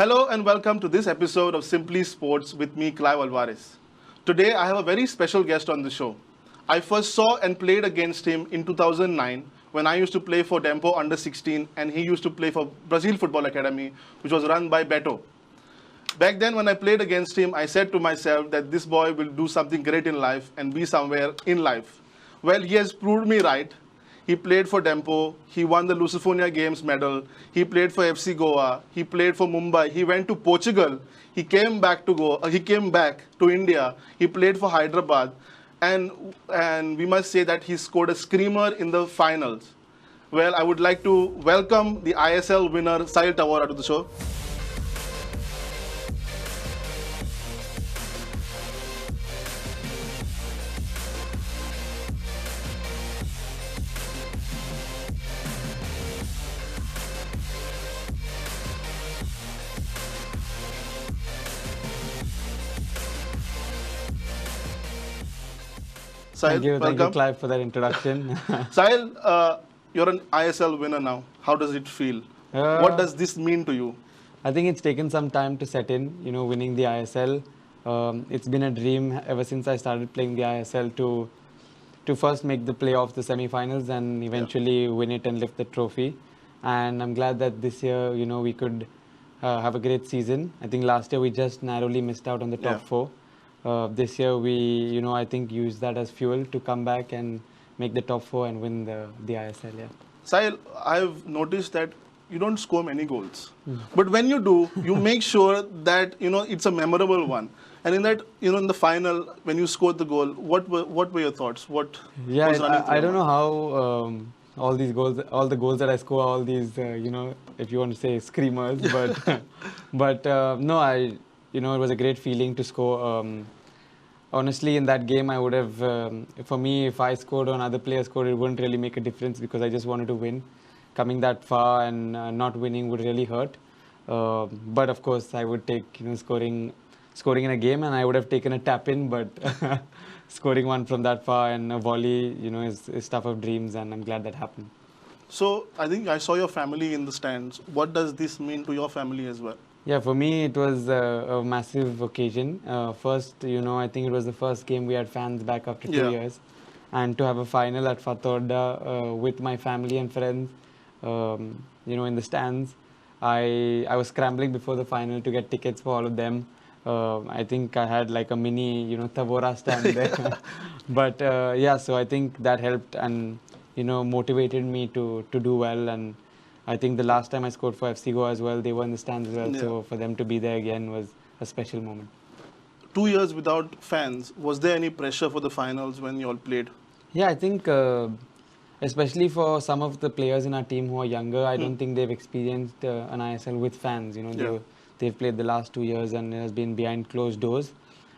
Hello and welcome to this episode of Simply Sports with me, Clive Alvarez. Today I have a very special guest on the show. I first saw and played against him in 2009 when I used to play for Dempo under 16 and he used to play for Brazil Football Academy, which was run by Beto. Back then when I played against him, I said to myself that this boy will do something great in life and be somewhere in life. Well, he has proved me right. He played for Dempo. He won the Lucifonia Games medal. He played for FC Goa. He played for Mumbai. He went to Portugal. He came back to Goa. He came back to India. He played for Hyderabad, and we must say that he scored a screamer in the finals. Well, I would like to welcome the ISL winner Sahil Tavora to the show. Sahil, Thank you, Clive, for that introduction. Sahil, you're an ISL winner now. How does it feel? What does this mean to you? I think it's taken some time to set in, winning the ISL. It's been a dream ever since I started playing the ISL to first make the playoffs, the semi-finals, and eventually win it and lift the trophy. And I'm glad that this year, we could have a great season. I think last year we just narrowly missed out on the top four. This year we, I think used that as fuel to come back and make the top four and win the ISL. Yeah. Sahil, I've noticed that you don't score many goals, but when you do, you make sure that it's a memorable one. And in that, in the final, when you scored the goal, what were your thoughts? What was running through I don't know how all these goals, all the goals that I score, all these, if you want to say screamers, but no, it was a great feeling to score. Honestly, in that game, I would have, for me, if I scored or another player scored, it wouldn't really make a difference because I just wanted to win. Coming that far and not winning would really hurt. But of course, I would take, scoring in a game, and I would have taken a tap in, but scoring one from that far and a volley, is stuff of dreams, and I'm glad that happened. So I think I saw your family in the stands. What does this mean to your family as well? Yeah, for me, it was a massive occasion. First, I think it was the first game we had fans back after 2 years. And to have a final at Fatorda with my family and friends, in the stands. I was scrambling before the final to get tickets for all of them. I think I had like a mini, Tavora stand there. But so I think that helped and, motivated me to do well. And I think the last time I scored for FC Goa as well, they were in the stands as well. Yeah. So for them to be there again was a special moment. 2 years without fans, was there any pressure for the finals when you all played? Yeah, I think especially for some of the players in our team who are younger, I don't think they've experienced an ISL with fans. They've played the last 2 years and it has been behind closed doors.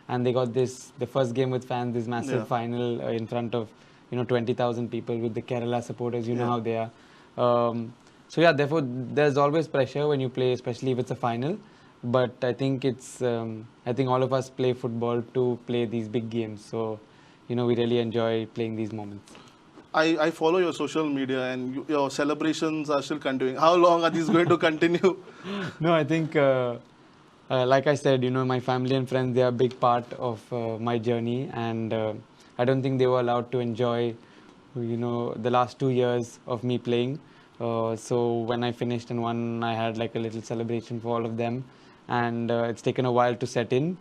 And they got the first game with fans, this massive final in front of 20,000 people with the Kerala supporters. You know how they are. So yeah, therefore there's always pressure when you play, especially if it's a final. But I think I think all of us play football to play these big games. So, we really enjoy playing these moments. I follow your social media and your celebrations are still continuing. How long are these going to continue? No, I think, like I said, my family and friends, they are a big part of my journey. And I don't think they were allowed to enjoy, the last 2 years of me playing. So when I finished and won, I had like a little celebration for all of them. And it's taken a while to set in.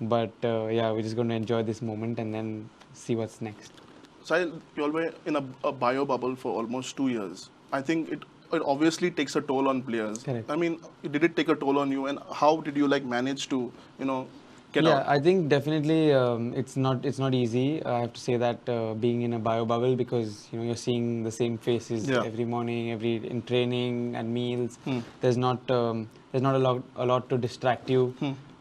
But we're just going to enjoy this moment and then see what's next. Sahil, you were in a bio bubble for almost 2 years. I think it obviously takes a toll on players. Correct. I mean, did it take a toll on you? And how did you manage to, get out? Yeah, I think definitely it's not easy. I have to say that being in a bio bubble because you're seeing the same faces every morning, in training and meals. There's not a lot to distract you.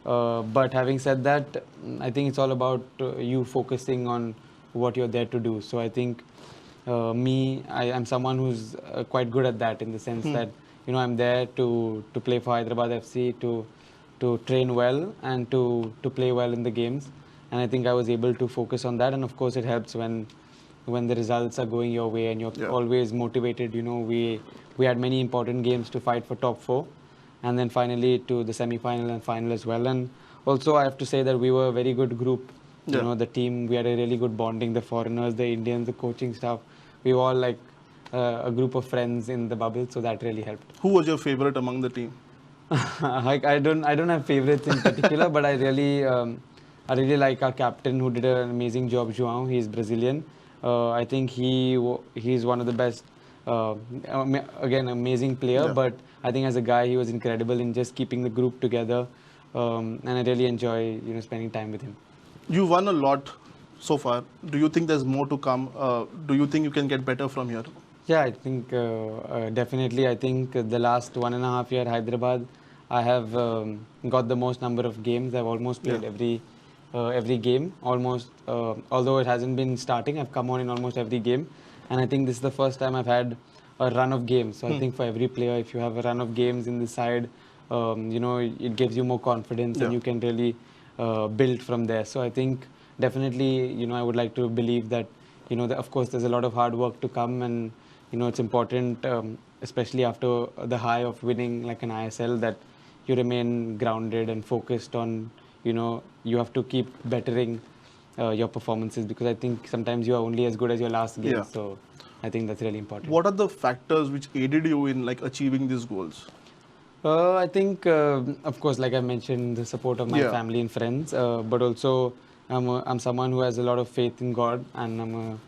But having said that, I think it's all about you focusing on what you're there to do. So I think I am someone who's quite good at that in the sense that I'm there to play for Hyderabad FC, to train well and to play well in the games. And I think I was able to focus on that. And of course, it helps when the results are going your way and you're always motivated. We had many important games to fight for top four. and then finally to the semi-final and final as well. And also I have to say that we were a very good group. You know, the team, we had a really good bonding, the foreigners, the Indians, the coaching staff. We were all like a group of friends in the bubble, so that really helped. Who was your favorite among the team? I don't have favorites in particular, but I really like our captain who did an amazing job, João. He's Brazilian. I think he's one of the best. Again, amazing player, but I think as a guy, he was incredible in just keeping the group together. And I really enjoy spending time with him. You won a lot so far. Do you think there's more to come? Do you think you can get better from here? Yeah, I think definitely. I think the last 1.5 year Hyderabad, I have got the most number of games. I've almost played every game. Almost, although it hasn't been starting, I've come on in almost every game. And I think this is the first time I've had a run of games. So I think for every player, if you have a run of games in the side, it gives you more confidence and you can really build from there. So I think definitely, I would like to believe that, of course, there's a lot of hard work to come, and it's important, especially after the high of winning like an ISL, that you remain grounded and focused on, you have to keep bettering your performances, because I think sometimes you are only as good as your last game. So I think that's really important. What are the factors which aided you in achieving these goals? I think, of course, like I mentioned, the support of my family and friends, but also I'm someone who has a lot of faith in God, and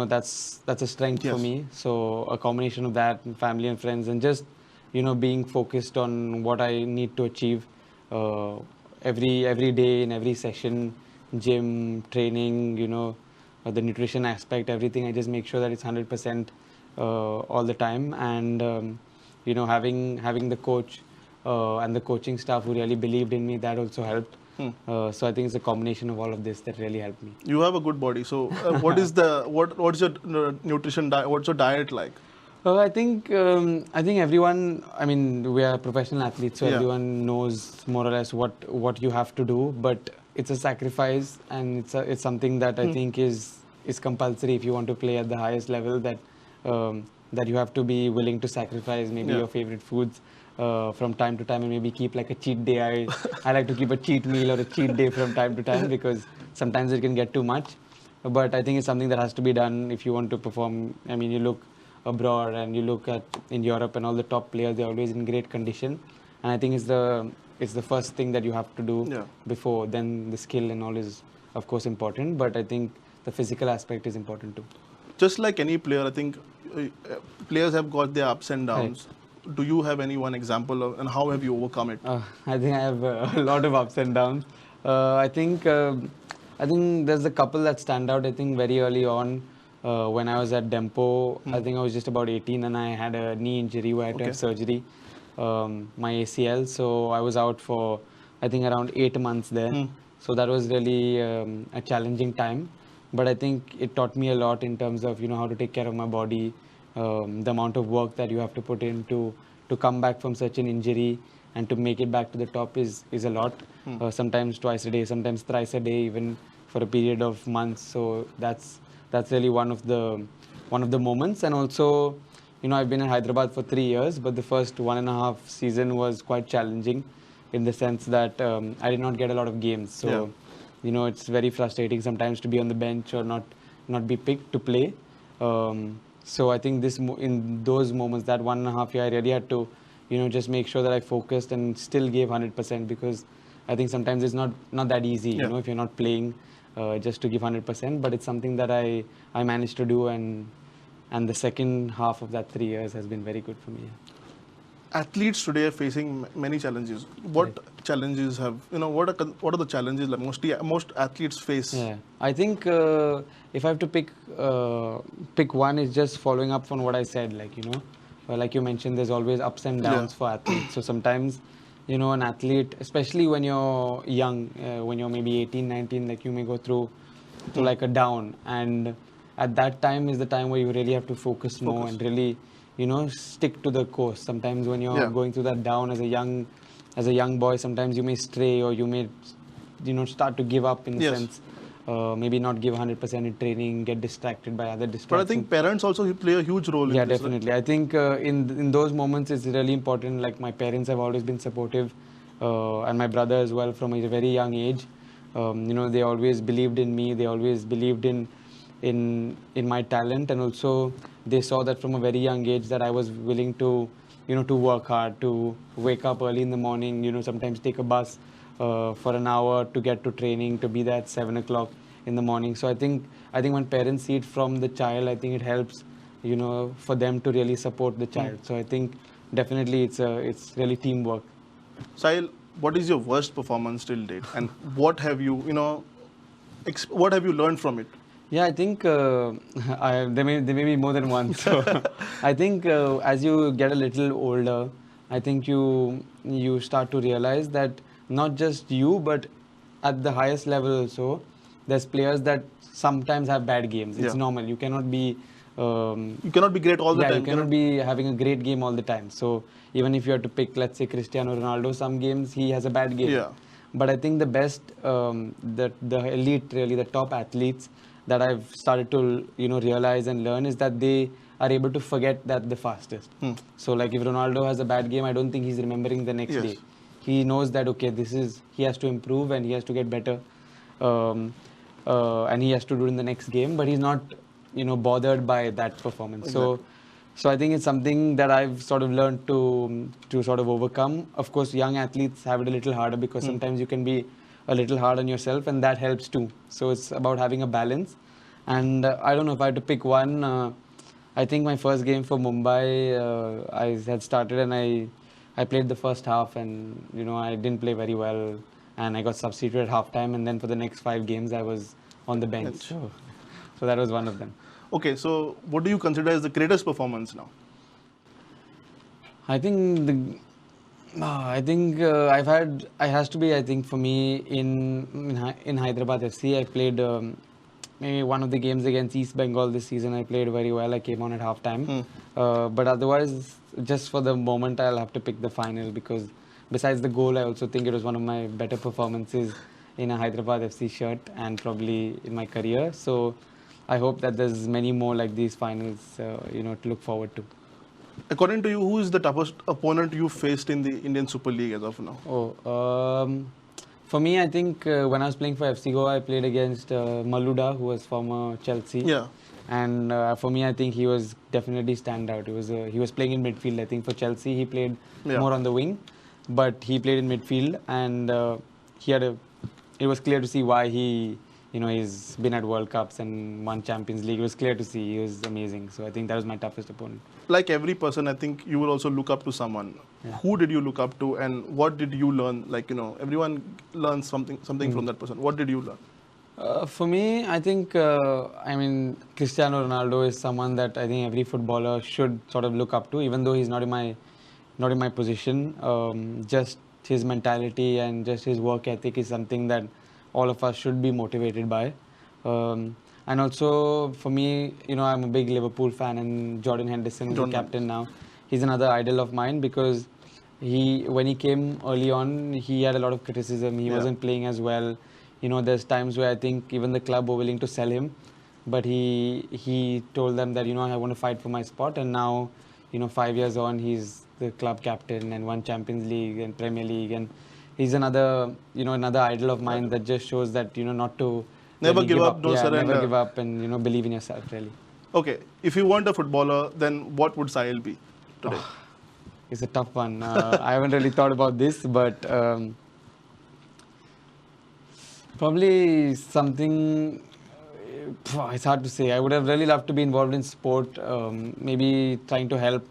that's a strength for me. So a combination of that, and family and friends, and just being focused on what I need to achieve every day in every session, gym, training, the nutrition aspect, everything. I just make sure that it's 100% all the time, and having the coach and the coaching staff who really believed in me, that also helped. So I think it's a combination of all of this that really helped me. You have a good body. So what's your nutrition diet? What's your diet like? I think everyone, I mean, we are professional athletes, so everyone knows more or less what you have to do, but it's a sacrifice, and it's something that I think is compulsory if you want to play at the highest level, that you have to be willing to sacrifice maybe your favorite foods from time to time, and maybe keep like a cheat day. I like to keep a cheat meal or a cheat day from time to time, because sometimes it can get too much. But I think it's something that has to be done if you want to perform. I mean, you look abroad and you look at in Europe, and all the top players, they're always in great condition. And I think it's the first thing that you have to do before. Then the skill and all is, of course, important. But I think the physical aspect is important too. Just like any player, I think players have got their ups and downs. Right. Do you have any one example of, and how have you overcome it? I think I have a lot of ups and downs. I think there's a couple that stand out. I think very early on, when I was at Dempo, I think I was just about 18, and I had a knee injury where I had to have surgery, my ACL. So I was out for, I think, around 8 months there. So that was really a challenging time. But I think it taught me a lot in terms of, how to take care of my body, the amount of work that you have to put in to come back from such an injury and to make it back to the top is a lot. Sometimes twice a day, sometimes thrice a day, even for a period of months. So that's really one of the moments. And also, I've been in Hyderabad for 3 years, but the first 1.5 season was quite challenging in the sense that I did not get a lot of games. So, it's very frustrating sometimes to be on the bench or not be picked to play. So I think in those moments, that 1.5 year, I really had to, just make sure that I focused and still gave 100%, because I think sometimes it's not that easy, if you're not playing, just to give 100%. But it's something that I managed to do, and the second half of that 3 years has been very good for me. Athletes today are facing many challenges. What challenges have, what are the challenges that most athletes face? Yeah, I think if I have to pick one, is just following up on what I said. Like you mentioned, there's always ups and downs for athletes. So sometimes, an athlete, especially when you're young, when you're maybe 18, 19, like you may go through like a down, and at that time is the time where you really have to focus more and really, stick to the course. Sometimes when you're going through that down as a young boy, sometimes you may stray, or you may, start to give up in a sense. maybe not give 100% in training, get distracted by other distractions. But I think parents also play a huge role in Yeah, this. definitely. Right? I think in those moments it's really important. Like my parents have always been supportive, and my brother as well from a very young age. They always believed in me. They always believed in my talent, and also they saw that from a very young age that I was willing to to work hard, to wake up early in the morning, sometimes take a bus for an hour to get to training, to be there at 7 o'clock in the morning. So I think when parents see it from the child, I think it helps for them to really support the child. So I think definitely it's really teamwork. Sahil, what is your worst performance till date, and what have you what have you learned from it? Yeah, I think there may be more than one. So I think as you get a little older, I think you start to realize that not just you, but at the highest level also, there's players that sometimes have bad games. It's normal. You cannot be you cannot be great all the time. You cannot be having a great game all the time. So even if you have to pick, let's say Cristiano Ronaldo, some games he has a bad game. Yeah. But I think the best, the elite, really the top athletes that I've started to realize and learn is that they are able to forget that the fastest. So like if Ronaldo has a bad game, I don't think he's remembering the next day. He knows that okay, he has to improve and he has to get better, and he has to do it in the next game. But he's not bothered by that performance. Exactly. So I think it's something that I've sort of learned to sort of overcome. Of course, young athletes have it a little harder because sometimes you can be a little hard on yourself, and that helps too. So it's about having a balance. And I don't know if I had to pick one. I think my first game for Mumbai, I had started and I played the first half, and I didn't play very well, and I got substituted at halftime, and then for the next 5 games I was on the bench. So that was one of them. Okay, so what do you consider as the greatest performance now? I think it has to be, I think for me in Hyderabad FC, I played maybe one of the games against East Bengal this season. I played very well. I came on at halftime. But otherwise, just for the moment, I'll have to pick the final, because besides the goal, I also think it was one of my better performances in a Hyderabad FC shirt and probably in my career. So I hope that there's many more like these finals, to look forward to. According to you, who is the toughest opponent you faced in the Indian Super League as of now? For me, I think when I was playing for FC Goa, I played against Maluda, who was former Chelsea. Yeah. And for me, I think he was definitely standout. He was playing in midfield. I think for Chelsea, he played more on the wing, but he played in midfield, and it was clear to see why he's been at World Cups and won Champions League. It was clear to see. He was amazing. So I think that was my toughest opponent. Like every person, I think you will also look up to someone. Yeah. Who did you look up to, and what did you learn? Like, everyone learns something from that person. What did you learn? For me, I think, Cristiano Ronaldo is someone that I think every footballer should sort of look up to, even though he's not in my position. Just his mentality and just his work ethic is something that all of us should be motivated by. And also for me, I'm a big Liverpool fan, and Jordan Henderson, who's the captain now, he's another idol of mine, because when he came early on, he had a lot of criticism. He wasn't playing as well. There's times where I think even the club were willing to sell him, but he told them that, I want to fight for my spot. And now, 5 years on, he's the club captain and won Champions League and Premier League, and he's another idol of mine that just shows that, not to never give up, no surrender. Never give up, and believe in yourself, really. Okay, if you weren't a footballer, then what would Sahil be today? It's a tough one. I haven't really thought about this, but probably something. It's hard to say. I would have really loved to be involved in sport. Maybe trying to help,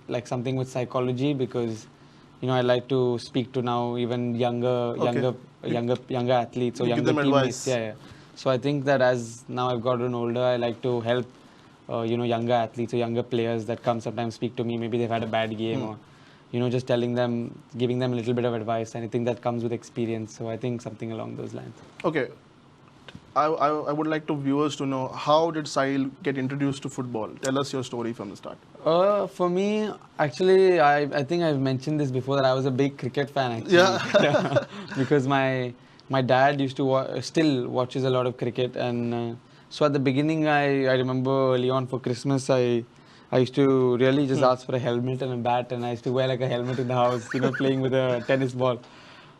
like something with psychology, because I like to speak to now even younger athletes or younger teammates. Yeah. So I think that as now I've gotten older, I like to help younger athletes or younger players that come sometimes speak to me. Maybe they've had a bad game, or just telling them, giving them a little bit of advice. And I think that comes with experience. So I think something along those lines. Okay. I would like to viewers to know, how did Sahil get introduced to football? Tell us your story from the start. For me, actually, I think I've mentioned this before, that I was a big cricket fan, actually. Yeah. Because my my dad used to still watches a lot of cricket, and so at the beginning, I remember early on for Christmas, I used to really just ask for a helmet and a bat, and I used to wear like a helmet in the house, playing with a tennis ball.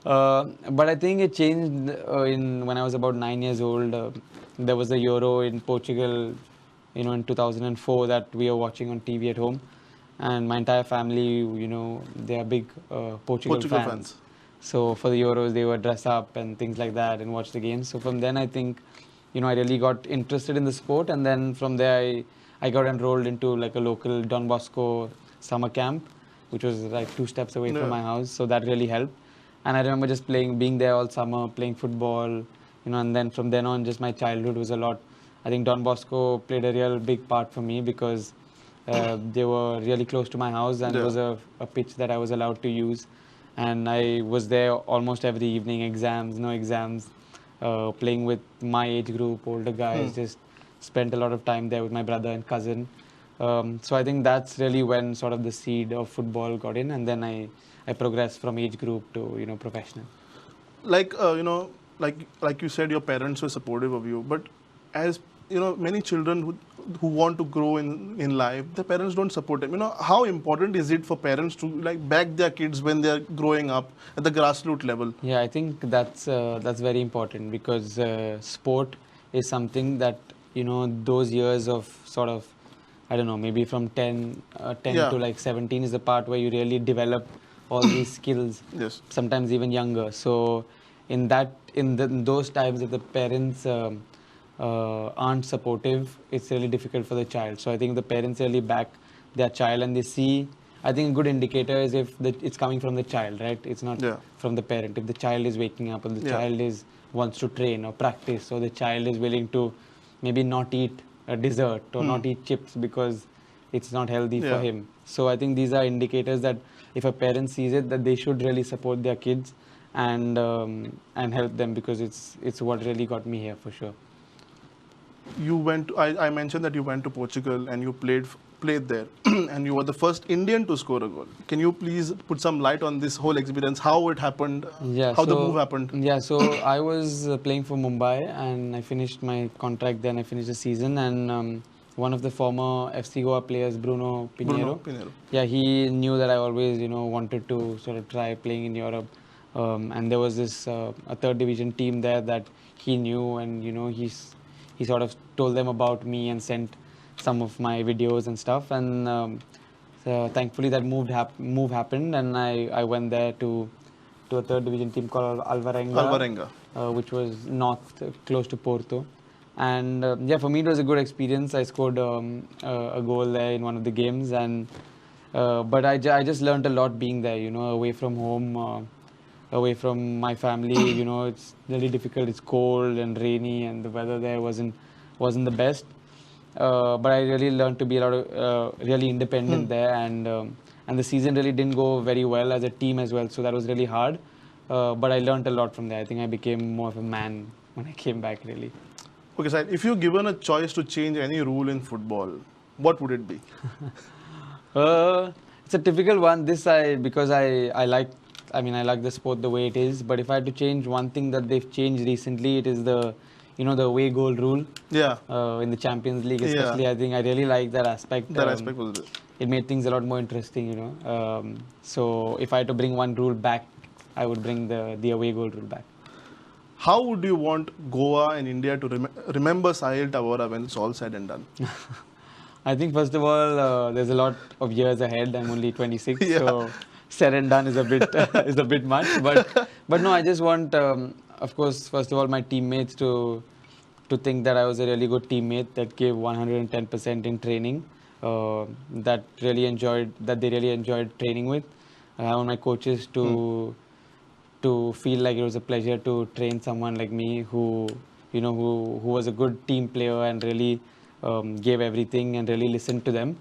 But I think it changed in when I was about 9 years old. There was a Euro in Portugal, in 2004 that we were watching on TV at home, and my entire family, they are big Portugal fans. So for the Euros, they would dress up and things like that and watch the games. So from then, I think, I really got interested in the sport, and then from there, I got enrolled into like a local Don Bosco summer camp, which was like 2 steps away from my house. So that really helped. And I remember just being there all summer, playing football, and then from then on, just my childhood was a lot. I think Don Bosco played a real big part for me because they were really close to my house, and it was a pitch that I was allowed to use. And I was there almost every evening, exams, no exams, playing with my age group, older guys, just spent a lot of time there with my brother and cousin. So I think that's really when sort of the seed of football got in, and then I progressed from age group to, professional. Like, like you said, your parents were supportive of you, but as many children who want to grow in life, their parents don't support them. How important is it for parents to like back their kids when they're growing up at the grassroots level? Yeah, I think that's very important because sport is something that those years of sort of, I don't know, maybe from 10 to like 17 is the part where you really develop all these skills. Yes. Sometimes even younger. So in those times, if the parents aren't supportive, it's really difficult for the child. So I think the parents really back their child, and they see. I think a good indicator is if it's coming from the child, right? It's not from the parent. If the child is waking up, if the child wants to train or practice, or the child is willing to maybe not eat a dessert or not eat chips because it's not healthy for him. So I think these are indicators that if a parent sees it, that they should really support their kids and help them, because it's what really got me here for sure. I mentioned that you went to Portugal and you played there and you were the first Indian to score a goal. Can you please put some light on this whole experience, how it happened, how the move happened? Yeah, so I was playing for Mumbai and I finished my contract then. I finished the season, and one of the former FC Goa players, Bruno Pinheiro. Yeah, he knew that I always wanted to sort of try playing in Europe, and there was this a third division team there that he knew, and he sort of told them about me and sent some of my videos and stuff, and so thankfully that move happened, and I went there to a third division team called Alvarenga, which was north, close to Porto. And yeah, for me it was a good experience. I scored a goal there in one of the games, and but I just learned a lot being there, away from home, away from my family. It's really difficult. It's cold and rainy, and the weather there wasn't the best. But I really learned to be really independent there, and the season really didn't go very well as a team as well. So that was really hard. But I learned a lot from there. I think I became more of a man when I came back, really. Okay, Sahil, if you're given a choice to change any rule in football, what would it be? It's a difficult one. Because I like the sport the way it is. But if I had to change one thing that they've changed recently, it is the away goal rule. Yeah. In the Champions League, especially, I think I really like that aspect. That aspect was good. It made things a lot more interesting, So if I had to bring one rule back, I would bring the away goal rule back. How would you want Goa and India to remember Sahil Tavora when it's all said and done? I think first of all, there's a lot of years ahead. I'm only 26, so said and done is a bit much. But no, I just want, of course, first of all, my teammates to think that I was a really good teammate that gave 110% in training. That they really enjoyed training with. I want my coaches to feel like it was a pleasure to train someone like me who was a good team player and really gave everything and really listened to them.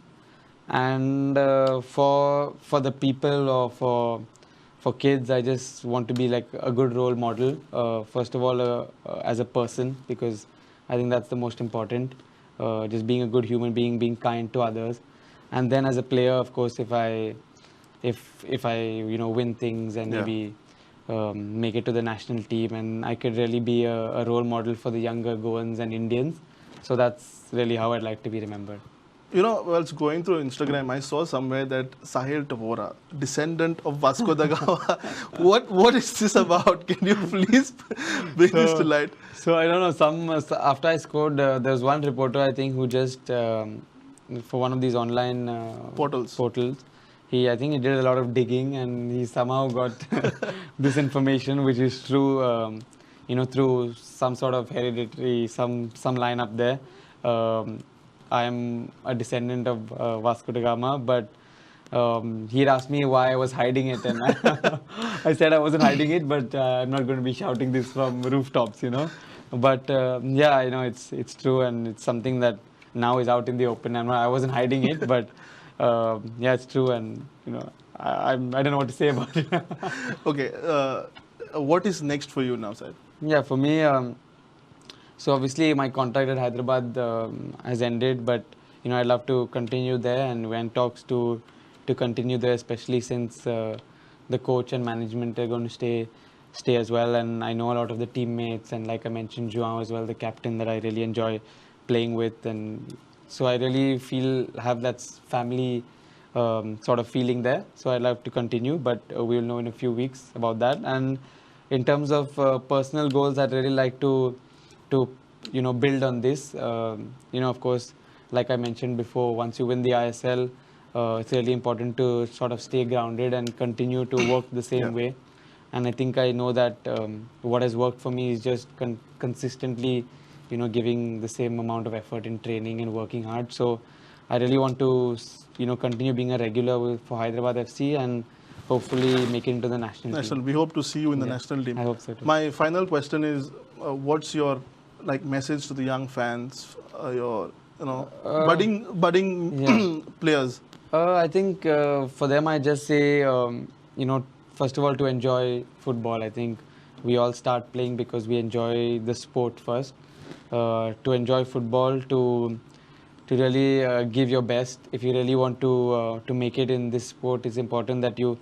And for the people or for kids, I just want to be like a good role model. First of all, as a person, because I think that's the most important. Just being a good human being, being kind to others, and then as a player, of course, if I win things and maybe make it to the national team, and I could really be a role model for the younger Goans and Indians. So that's really how I'd like to be remembered. You know, whilst going through Instagram, I saw somewhere that Sahil Tavora, descendant of Vasco da Gama. What is this about? Can you please bring this to light? So I don't know. After I scored, there was one reporter, I think, who just for one of these online portals. I think he did a lot of digging, and he somehow got this information, which is true. Through some sort of hereditary, some line up there. I am a descendant of Vasco da Gama, but he'd asked me why I was hiding it, and I said I wasn't hiding it, but I'm not going to be shouting this from rooftops, But yeah, it's true, and it's something that now is out in the open. I wasn't hiding it, but yeah, it's true, and I don't know what to say about it. Okay, what is next for you now, Sahil? Yeah, for me, so obviously my contract at Hyderabad has ended, but I'd love to continue there, and when talks to continue there, especially since the coach and management are going to stay as well, and I know a lot of the teammates, and like I mentioned, João as well, the captain that I really enjoy playing with, and so I really have that family sort of feeling there. So I'd love to continue, but we'll know in a few weeks about that. And in terms of personal goals, I'd really like to build on this. Of course, like I mentioned before, once you win the ISL, it's really important to sort of stay grounded and continue to work the same way. And I think I know that what has worked for me is just consistently, giving the same amount of effort in training and working hard. So I really want to, continue being a regular for Hyderabad FC and hopefully make it into the national team. We hope to see you in the national team. I hope so too. My final question is, what's your message to the young fans, your budding players? I think for them, I just say, first of all, to enjoy football. I think we all start playing because we enjoy the sport first. To enjoy football, to really give your best. If you really want to make it in this sport, it's important that you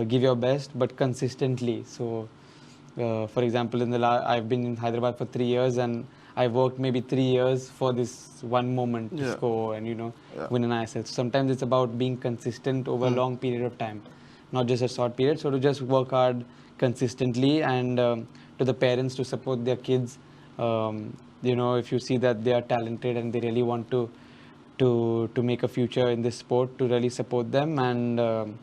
give your best, but consistently. So, for example, I've been in Hyderabad for 3 years, and I worked maybe 3 years for this one moment to score and win an ISL. So sometimes it's about being consistent over a long period of time, not just a short period. So to just work hard consistently, and to the parents to support their kids. If you see that they are talented and they really want to make a future in this sport, to really support them. And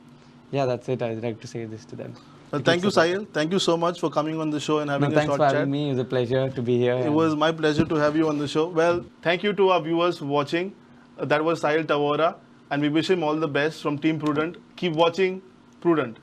yeah, that's it. I'd like to say this to them. Well, thank you, Sahil. Thank you so much for coming on the show and having a short chat. Thanks for having me. It was a pleasure to be here. It was my pleasure to have you on the show. Well, thank you to our viewers for watching. That was Sahil Tavora, and we wish him all the best from Team Prudent. Keep watching Prudent.